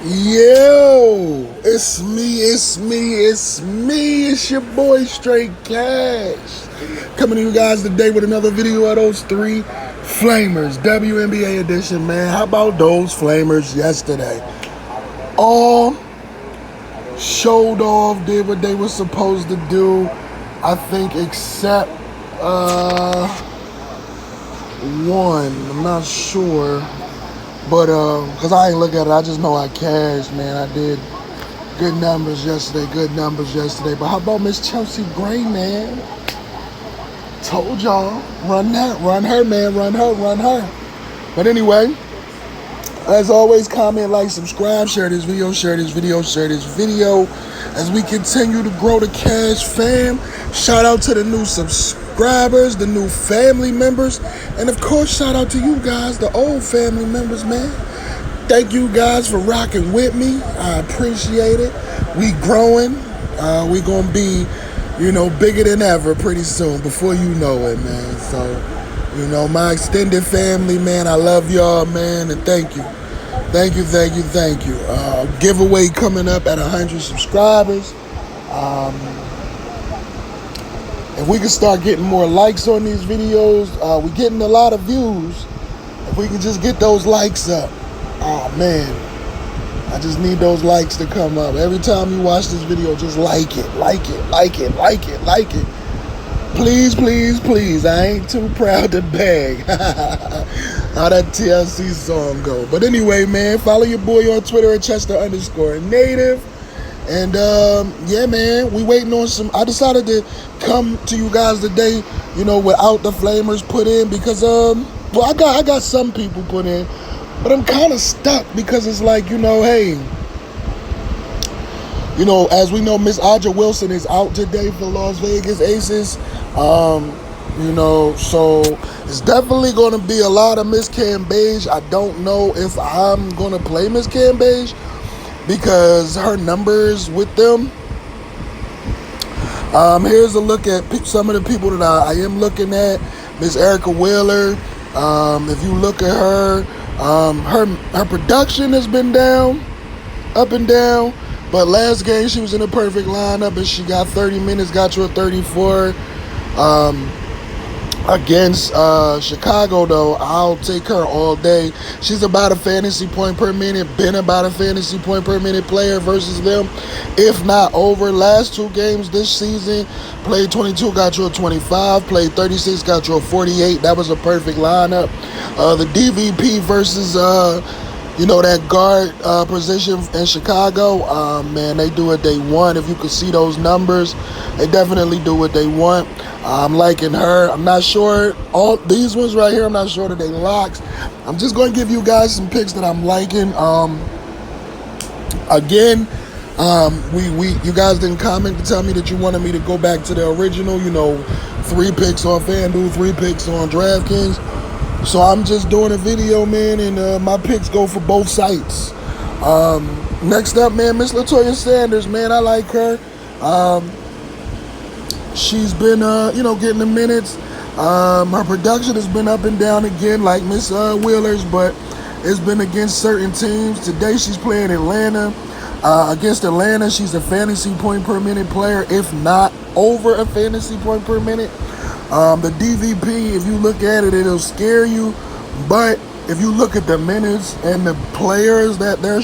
Yo, it's your boy Straight Cash. Coming to you guys today with another video of those three Flamers, WNBA edition, man. How about those Flamers yesterday? All showed off, did what they were supposed to do, I think, except one. I'm not sure. But, because I ain't look at it, I just know I cashed, man. I did good numbers yesterday. But how about Miss Chelsea Gray, man? Told y'all, run her, man, run her. But anyway, as always, comment, like, subscribe, share this video as we continue to grow the Cash fam. Shout out to the new subscribers, the new family members, and of course, shout out to you guys, the old family members, man. Thank you guys for rocking with me. I appreciate it. We growing. We gonna be, bigger than ever pretty soon, before you know it, man. So, my extended family, man, I love y'all, man, and thank you. Thank you. Giveaway coming up at 100 subscribers. If we can start getting more likes on these videos, we're getting a lot of views. If we can just get those likes up, oh man, I just need those likes to come up. Every time you watch this video, just like it. Please. I ain't too proud to beg. How that TLC song go. But anyway, man, follow your boy on Twitter at Chester_native. And yeah, man, we waiting on some. I decided to come to you guys today, without the Flamers put in, because I got some people put in, but I'm kind of stuck because it's like, hey, as we know, Miss Aja Wilson is out today for Las Vegas Aces. So it's definitely going to be a lot of Miss Cambage. I don't know if I'm going to play Miss Cambage because her numbers with them. Here's a look at some of the people that I am looking at. Miss Erica Wheeler. If you look at her, her production has been down, up and down. But last game she was in a perfect lineup and she got 30 minutes, got to a 34. Against Chicago, though, I'll take her all day. She's about a fantasy point per minute, been about a fantasy point per minute player versus them, if not over. Last two games this season, played 22, got you a 25, played 36, got you a 48. That was a perfect lineup. The DVP versus, that guard position in Chicago, man, they do what they want. If you could see those numbers, they definitely do what they want. I'm liking her. I'm not sure. All these ones right here, I'm not sure that they locks. I'm just going to give you guys some picks that I'm liking. Again, you guys didn't comment to tell me that you wanted me to go back to the original, 3 picks on FanDuel, 3 picks on DraftKings. So I'm just doing a video, man, and my picks go for both sites. Next up, man, Miss Latoya Sanders, man, I like her. She's been, getting the minutes. Her production has been up and down again, like Miss Wheeler's, but it's been against certain teams. Today she's playing Atlanta. Against Atlanta, she's a fantasy point per minute player, if not over a fantasy point per minute. The DVP, if you look at it, it'll scare you. But if you look at the minutes and the players that they're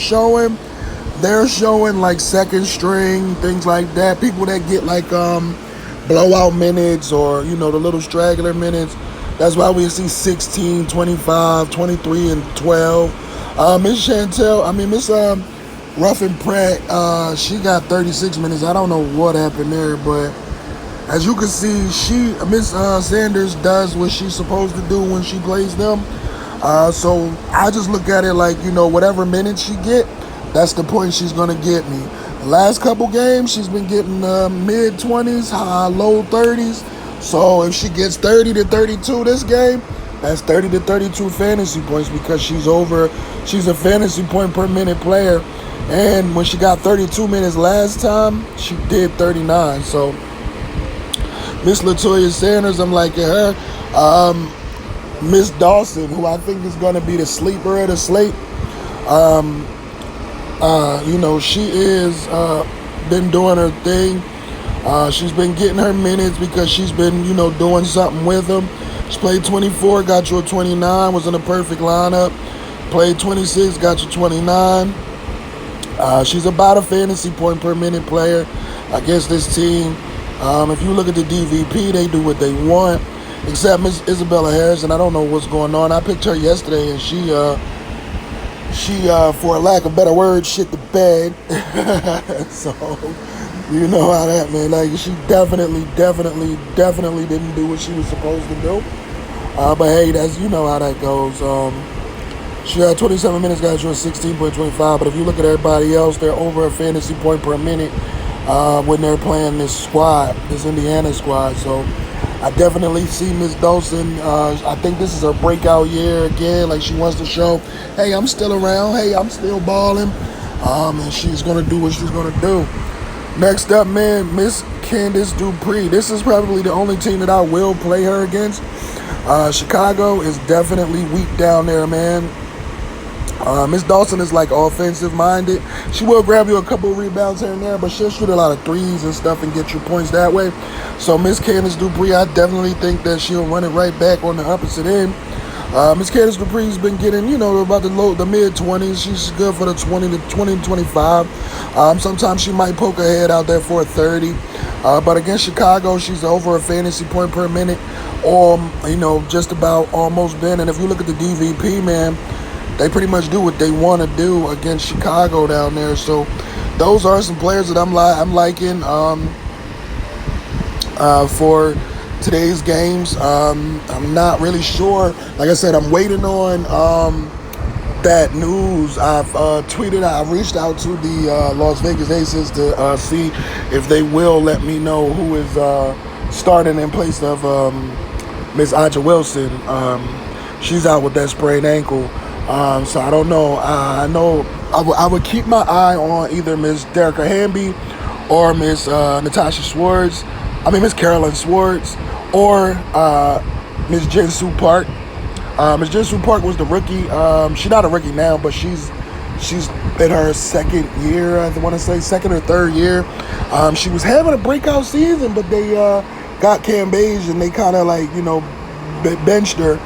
showing like second string, things like that. People that get like blowout minutes or, the little straggler minutes. That's why we see 16, 25, 23, and 12. Miss Ruffin Pratt, she got 36 minutes. I don't know what happened there, but as you can see, Miss Sanders does what she's supposed to do when she plays them. So I just look at it like, whatever minutes she get, that's the point she's going to get me. The last couple games, she's been getting mid-20s, low 30s. So if she gets 30 to 32 this game, that's 30 to 32 fantasy points because she's a fantasy point per minute player. And when she got 32 minutes last time, she did 39. So Miss Latoya Sanders, I'm liking her. Miss Dawson, who I think is going to be the sleeper of the slate. She is been doing her thing. She's been getting her minutes because she's been, doing something with them. She played 24, got you a 29, was in a perfect lineup. Played 26, got you 29. She's about a fantasy point per minute player against this team. If you look at the DVP, they do what they want, except Miss Isabella Harris, and I don't know what's going on. I picked her yesterday, and she, for a lack of better words, shit the bed. So, you know how that, man. Like, she definitely didn't do what she was supposed to do. But hey, that's, how that goes. She had 27 minutes, got you a 16.25. But if you look at everybody else, they're over a fantasy point per minute when they're playing this squad, this Indiana squad. So I definitely see Miss Dawson. I think this is her breakout year again. Like, she wants to show, hey, I'm still around. Hey, I'm still balling. And she's going to do what she's going to do. Next up, man, Miss Candace Dupree. This is probably the only team that I will play her against. Chicago is definitely weak down there, man. Miss Dawson is like offensive minded. She will grab you a couple of rebounds here and there, but she'll shoot a lot of threes and stuff and get you points that way. So Miss Candace Dupree, I definitely think that she'll run it right back on the opposite end. Miss Candace Dupree's been getting, about the mid-20s. She's good for the 20 to 25. Sometimes she might poke her head out there for a 30. But against Chicago, she's over a fantasy point per minute, or, just about almost been. And if you look at the DVP, man, they pretty much do what they want to do against Chicago down there. So those are some players that I'm liking for today's games. I'm not really sure. Like I said, I'm waiting on that news. I've tweeted. I reached out to the Las Vegas Aces to see if they will let me know who is starting in place of Miss Aja Wilson. She's out with that sprained ankle. So I don't know. I know I would keep my eye on either Miss Derica Hamby or Miss Natasha Swartz. Miss Carolyn Swartz or Miss Jinsu Park. Miss Jinsu Park was the rookie. She's not a rookie now, but she's in her second year. I want to say second or third year. She was having a breakout season, but they got Cam Beige and they kind of benched her.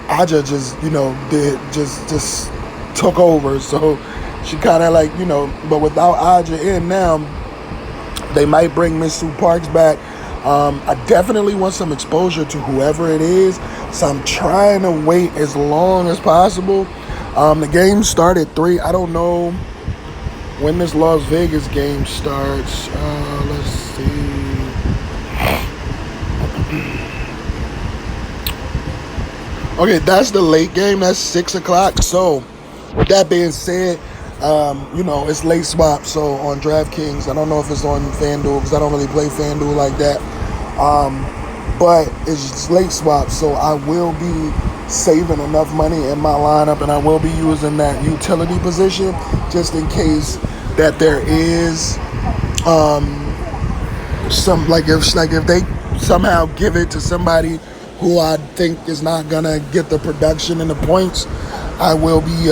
Aja just just took over. So she kind of but without Aja in now, they might bring Miss Sue Parks back. I definitely want some exposure to whoever it is, so I'm trying to wait as long as possible. The game started at 3. I don't know when this Las Vegas game starts. Let's see. Okay, that's the late game. That's 6 o'clock. So, with that being said, it's late swap. So on DraftKings, I don't know if it's on FanDuel because I don't really play FanDuel like that. But it's late swap, so I will be saving enough money in my lineup, and I will be using that utility position just in case that there is if they somehow give it to somebody who I think is not gonna get the production and the points, I will be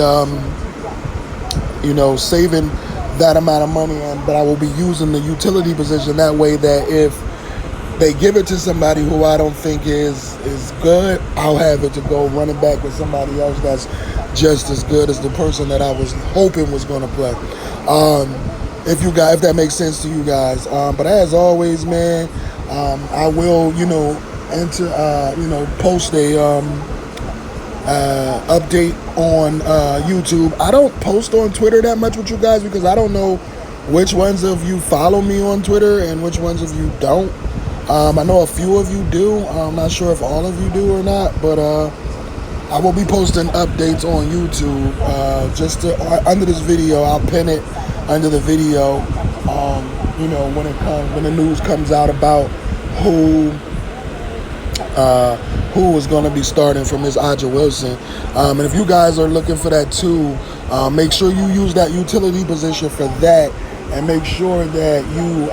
saving that amount of money, but I will be using the utility position that way that if they give it to somebody who I don't think is good, I'll have it to go running back with somebody else that's just as good as the person that I was hoping was going to play. If that makes sense to you guys. But as always, man, I will post a update on YouTube. I don't post on Twitter that much with you guys because I don't know which ones of you follow me on Twitter and which ones of you don't. I know a few of you do. I'm not sure if all of you do or not, but I will be posting updates on YouTube. Under this video, I'll pin it under the video. When the news comes out about who is going to be starting for Miss Aja Wilson. And if you guys are looking for that too, make sure you use that utility position for that, and make sure that you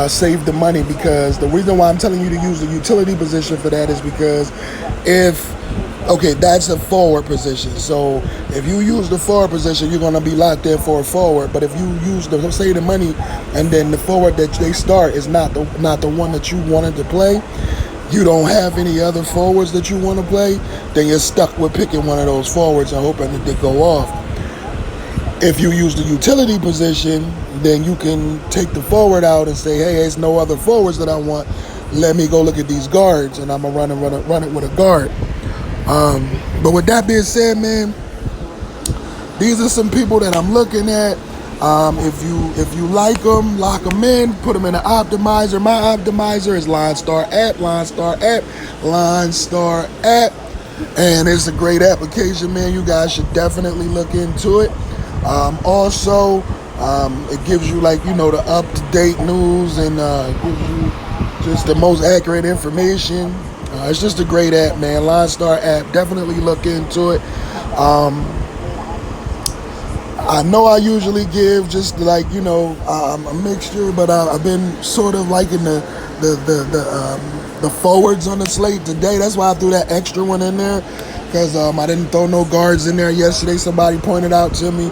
save the money, because the reason why I'm telling you to use the utility position for that is because if Okay, that's a forward position. So if you use the forward position, you're gonna be locked in for a forward. But if you use the say the money, and then the forward that they start is not the one that you wanted to play, you don't have any other forwards that you want to play, then you're stuck with picking one of those forwards and hoping that they go off. If you use the utility position, then you can take the forward out and say, hey, there's no other forwards that I want. Let me go look at these guards, and I'm gonna run it with a guard. But with that being said, man, these are some people that I'm looking at. If you like them, lock them in, put them in an optimizer. My optimizer is LineStar app, and it's a great application, man. You guys should definitely look into it. Also, it gives you the up-to-date news and gives you just the most accurate information. It's just a great app, man. LineStar app. Definitely look into it. I know I usually give just a mixture, but I've been sort of liking the forwards on the slate today. That's why I threw that extra one in there, because I didn't throw no guards in there yesterday. Somebody pointed out to me.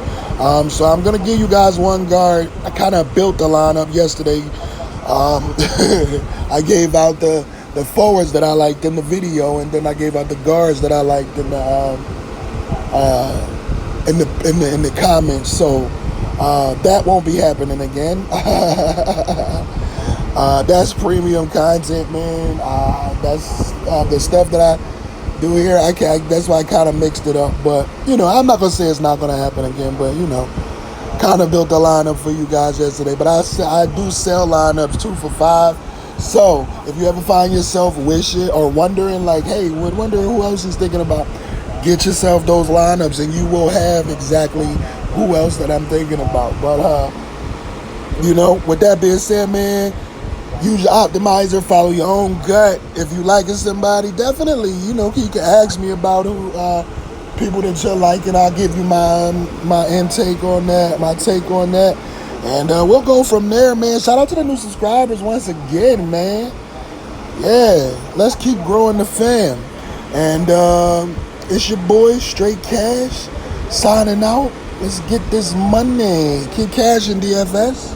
So I'm gonna give you guys one guard. I kind of built the lineup yesterday. I gave out the forwards that I liked in the video, and then I gave out the guards that I liked in the comments. So that won't be happening again. That's premium content, man. That's the stuff that I do here. That's why I kind of mixed it up. But I'm not gonna say it's not gonna happen again. But kind of built a lineup for you guys yesterday. But I do sell lineups 2 for $5. So if you ever find yourself wishing or wondering, wondering who else is thinking about, get yourself those lineups, and you will have exactly who else that I'm thinking about. But with that being said, man, use your optimizer, follow your own gut. If you liking somebody, definitely, you can ask me about who people that you're liking. I'll give you my intake on that, my take on that. And we'll go from there, man. Shout out to the new subscribers once again, man. Yeah, let's keep growing the fam. And it's your boy, Straight Cash, signing out. Let's get this money. Keep cashing, DFS.